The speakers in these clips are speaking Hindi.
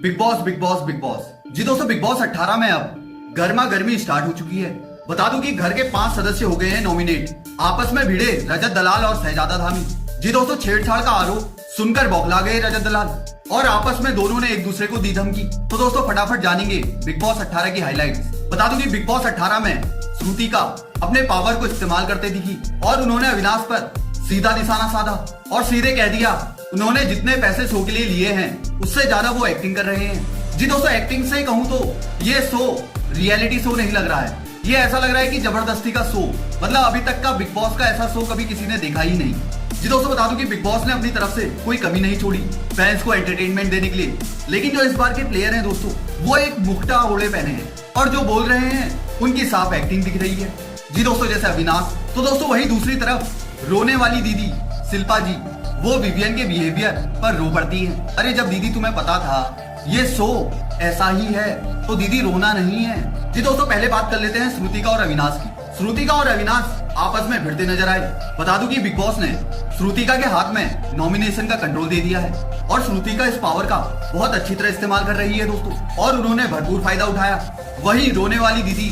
Big Boss Bigg Boss Bigg Boss. जी दोस्तों, बिग बॉस 18 में अब गर्मा गर्मी स्टार्ट हो चुकी है। बता दूं कि घर के 5 सदस्य हो गए हैं नॉमिनेट। आपस में भिड़े रजत दलाल और शहजादा धामी। जी दोस्तों, छेड़छाड़ का आरोप सुनकर बौखला गए रजत दलाल और आपस में दोनों ने एक दूसरे को दी धमकी। तो दोस्तों फटाफट जानेंगे बिग बॉस 18 की हाइलाइट्स। बता दूं कि बिग बॉस 18 में श्रुतिका अपने पावर को इस्तेमाल करते दिखी और उन्होंने अविनाश पर सीधा निशाना साधा और सीधे कह दिया उन्होंने जितने पैसे शो के लिए लिए हैं उससे ज्यादा वो एक्टिंग कर रहे हैं। जी दोस्तों, एक्टिंग से कहूँ तो ये शो रियलिटी शो नहीं लग रहा है, ये ऐसा लग रहा है कि जबरदस्ती का शो। मतलब अभी तक का बिग बॉस का ऐसा शो कभी किसी ने देखा ही नहीं। जी दोस्तों, बता दूं कि बिग बॉस ने अपनी तरफ से कोई कमी नहीं छोड़ी फैंस को एंटरटेनमेंट देने के लिए। लेकिन जो इस बार के प्लेयर हैं दोस्तों, वो एक मुखटा ओढ़े पहने हैं और जो बोल रहे हैं उनकी साफ एक्टिंग दिख रही है। जी दोस्तों, जैसे अविनाश, तो दोस्तों वही दूसरी तरफ रोने वाली दीदी शिल्पा जी, वो विवियन के बिहेवियर पर रो पड़ती है। अरे जब दीदी तुम्हें पता था ये शो ऐसा ही है तो दीदी रोना नहीं है। जी दोस्तों, पहले बात कर लेते हैं श्रुतिका और अविनाश की। श्रुतिका और अविनाश आपस में भिड़ते नजर आए। बता दूं कि बिग बॉस ने श्रुतिका के हाथ में नॉमिनेशन का कंट्रोल दे दिया है और श्रुतिका इस पावर का बहुत अच्छी तरह इस्तेमाल कर रही है दोस्तों, और उन्होंने भरपूर फायदा उठाया। वही रोने वाली दीदी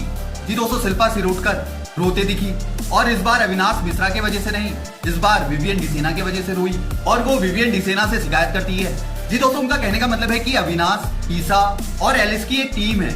जी दोस्तों शिल्पा सिर उठकर रोते दिखी और इस बार अविनाश मिश्रा की वजह से नहीं, इस बार विवियन डिसेना की वजह से रोई और वो विवियन डिसेना से शिकायत करती है। जी दोस्तों, उनका कहने का मतलब है कि अविनाश, ईसा और एलिस की एक टीम है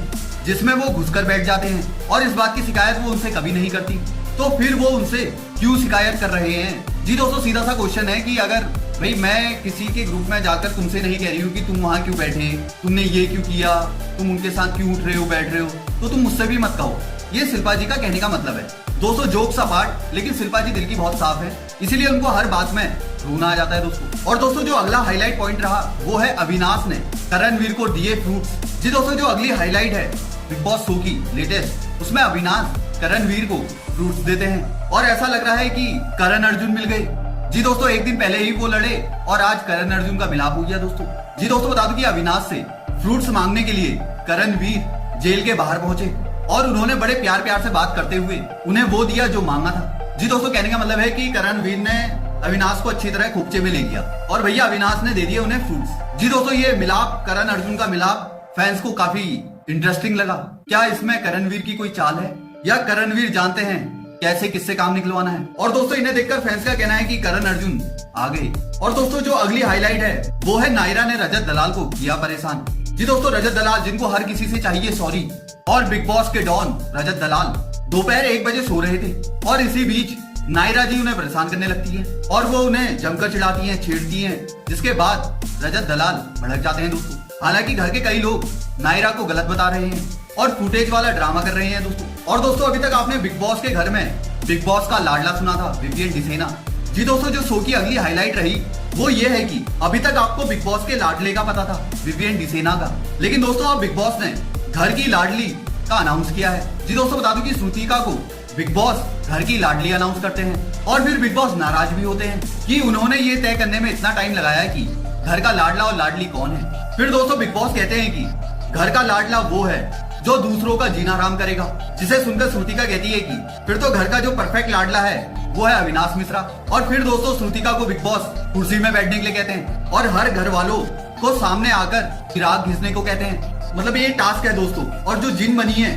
जिसमें वो घुसकर बैठ जाते हैं और इस बात की शिकायत वो उनसे कभी नहीं करती, तो फिर वो उनसे क्यों शिकायत कर रहे हैं। जी दोस्तों, सीधा सा क्वेश्चन है कि अगर भाई मैं किसी के ग्रुप में जाकर तुमसे नहीं कह रही हूँ कि तुम वहां क्यों बैठे, तुमने ये क्यों किया, तुम उनके साथ क्यों उठ रहे हो बैठ रहे हो, तो तुम मुझसे भी मत कहो। ये शिल्पा जी का कहने का मतलब है। दोस्तों जोक्स अपार्ट, लेकिन शिल्पा जी दिल की बहुत साफ है, इसीलिए उनको हर बात में रोना आ जाता है दोस्तों। और दोस्तों जो अगला हाईलाइट पॉइंट रहा वो है अविनाश ने करणवीर को दिए फ्रूट्स। जी दोस्तों, जो अगली हाईलाइट है बिग बॉस शो की लेटेस्ट, उसमें अविनाश करणवीर को फ्रूट्स देते हैं और ऐसा लग रहा है कि करण अर्जुन मिल गए। जी दोस्तों, एक दिन पहले ही वो लड़े और आज करण अर्जुन का मिलाप हो गया दोस्तों। जी दोस्तों, बता दूं कि अविनाश से फ्रूट्स मांगने के लिए करणवीर जेल के बाहर पहुंचे और उन्होंने बड़े प्यार प्यार से बात करते हुए उन्हें वो दिया जो मांगा था। जी दोस्तों, कहने का मतलब है कि करणवीर ने अविनाश को अच्छी तरह खोपचे में ले लिया और भैया अविनाश ने दे दिए उन्हें फ्रूट्स। जी दोस्तों, ये मिलाप, करण अर्जुन का मिलाप फैंस को काफी इंटरेस्टिंग लगा। क्या इसमें करणवीर की कोई चाल है या करणवीर जानते हैं कैसे किससे काम निकलवाना है? और दोस्तों इन्हें देखकर फैंस का कहना है कि करण अर्जुन आ गए। और दोस्तों जो अगली हाईलाइट है वो है नायरा ने रजत दलाल को किया परेशान। जी दोस्तों, रजत दलाल जिनको हर किसी से चाहिए सॉरी, और बिग बॉस के डॉन रजत दलाल दोपहर 1 बजे सो रहे थे और इसी बीच नायरा जी उन्हें परेशान करने लगती है और वो उन्हें जमकर चिढ़ाती हैं, छेड़ती हैं, जिसके बाद रजत दलाल भड़क जाते हैं दोस्तों। हालांकि घर के कई लोग नायरा को गलत बता रहे हैं और फुटेज वाला ड्रामा कर रहे हैं दोस्तों। और दोस्तों अभी तक आपने बिग बॉस के घर में बिग बॉस का लाडला सुना था विवियन डिसेना। जी दोस्तों, जो शो की अगली हाईलाइट रही वो ये है कि अभी तक आपको बिग बॉस के लाडले का पता था विवियन डिसेना का, लेकिन दोस्तों अब बिग बॉस ने घर की लाडली का अनाउंस किया है। जी दोस्तों, बता दूं कि श्रुतिका को बिग बॉस घर की लाडली अनाउंस करते हैं और फिर बिग बॉस नाराज भी होते हैं कि उन्होंने ये तय करने में इतना टाइम लगाया है कि घर का लाडला और लाडली कौन है। फिर दोस्तों बिग बॉस कहते हैं कि घर का लाडला वो है जो दूसरों का जीना हराम करेगा, जिसे सुनकर श्रुतिका कहती है कि फिर तो घर का जो परफेक्ट लाडला है वो है अविनाश मिश्रा। और फिर दोस्तों श्रुतिका को बिग बॉस कुर्सी में बैठने के लिए कहते हैं और हर घर वालों को सामने आकर चिराग घिसने को कहते हैं। मतलब ये टास्क है दोस्तों, और जो जिन बनी है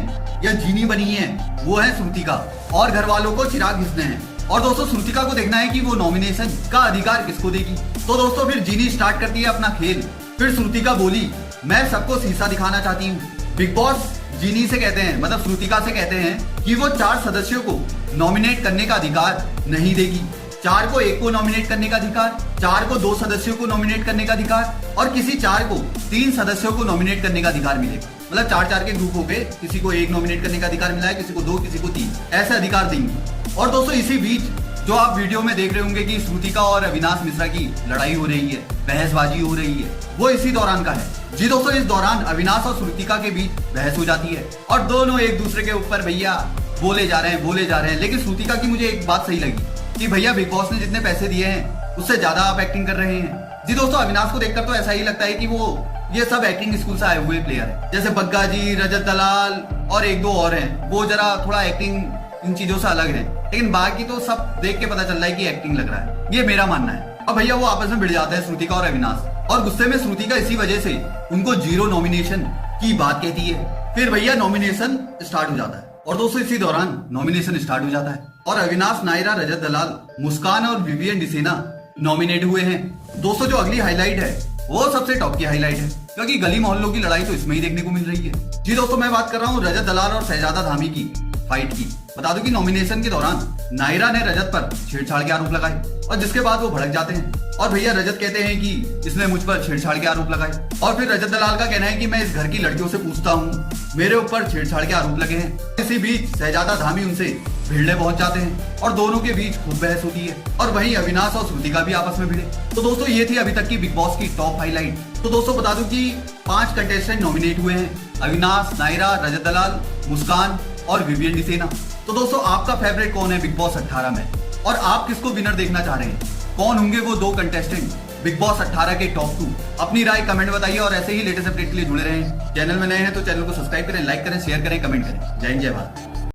या जीनी बनी है वो है श्रुतिका और घर वालों को चिराग घिसने हैं। और दोस्तों श्रुतिका को देखना है कि वो नॉमिनेशन का अधिकार किसको देगी। तो दोस्तों फिर जीनी स्टार्ट करती है अपना खेल। फिर श्रुतिका बोली मैं सबको शीशा दिखाना चाहती हूँ। बिग बॉस जीनी से कहते हैं, मतलब श्रुतिका से कहते हैं कि वो 4 सदस्यों को नॉमिनेट करने का अधिकार नहीं देगी। 4 को 1 को नॉमिनेट करने का अधिकार, 4 को 2 सदस्यों को नॉमिनेट करने का अधिकार और किसी 4 को 3 सदस्यों को नॉमिनेट करने का अधिकार मिलेगा। मतलब 4-4 के ग्रुप हो गए, किसी को 1 नॉमिनेट करने का अधिकार मिला है, किसी को 2, किसी को 3, ऐसे अधिकार देंगे। और दोस्तों इसी बीच जो आप वीडियो में देख रहे होंगे कि श्रुतिका और अविनाश मिश्रा की लड़ाई हो रही है, बहसबाजी हो रही है, वो इसी दौरान का है। जी दोस्तों, इस दौरान अविनाश और श्रुतिका के बीच बहस हो जाती है और दोनों एक दूसरे के ऊपर भैया बोले जा रहे हैं। लेकिन श्रुतिका की मुझे एक बात सही लगी कि भैया बिग बॉस ने जितने पैसे दिए हैं उससे ज्यादा आप एक्टिंग कर रहे हैं। जी दोस्तों, अविनाश को देखकर तो ऐसा ही लगता है कि वो ये सब एक्टिंग स्कूल से आए हुए प्लेयर है, जैसे बग्गा जी, रजत दलाल और 1-2 और हैं, वो जरा थोड़ा एक्टिंग इन चीजों से अलग है, लेकिन बाकी तो सब देख के पता चल रहा है कि एक्टिंग लग रहा है। ये मेरा मानना है। अब भैया वो आपस में भिड़ जाते हैं श्रुतिका और अविनाश और गुस्से में श्रुति का इसी वजह से उनको 0 नॉमिनेशन की बात कहती है। फिर भैया नॉमिनेशन स्टार्ट हो जाता है और दोस्तों इसी दौरान नॉमिनेशन स्टार्ट हो जाता है और अविनाश, नायरा, रजत दलाल, मुस्कान और विवियन डिसेना नॉमिनेट हुए हैं। दोस्तों जो अगली हाईलाइट है वो सबसे टॉप की हाईलाइट है, क्योंकि गली मोहल्लों की लड़ाई तो इसमें ही देखने को मिल रही है। जी दोस्तों, मैं बात कर रहा हूँ रजत दलाल और शहजादा धामी की फाइट की। बता दूं कि नॉमिनेशन के दौरान नायरा ने रजत पर छेड़छाड़ के आरोप लगाए और जिसके बाद वो भड़क जाते हैं और भैया रजत कहते हैं कि इसने मुझ पर छेड़छाड़ के आरोप लगाए और फिर रजत दलाल का कहना है कि मैं इस घर की लड़कियों से पूछता हूँ, मेरे ऊपर छेड़छाड़ के आरोप लगे हैं। इसी बीच शहजादा धामी उनसे भिड़ने पहुंच जाते हैं और दोनों के बीच खूब बहस होती है और वहीं अविनाश और श्रुति का भी आपस में भिड़े। तो दोस्तों ये थी अभी तक की बिग बॉस की टॉप हाईलाइट। तो दोस्तों बता दूं कि 5 कंटेस्टेंट नॉमिनेट हुए हैं, अविनाश, नायरा, रजत दलाल, मुस्कान और विवियन डिसेना। तो दोस्तों आपका फेवरेट कौन है बिग बॉस 18 में और आप किसको विनर देखना चाह रहे हैं? कौन होंगे वो 2 कंटेस्टेंट बिग बॉस 18 के टॉप 2? अपनी राय कमेंट बताइए और ऐसे ही लेटेस्ट अपडेट के लिए जुड़े रहें। चैनल में नए हैं तो चैनल को सब्सक्राइब करें, लाइक करें, शेयर करें, कमेंट करें। जय हिंद, जय भारत।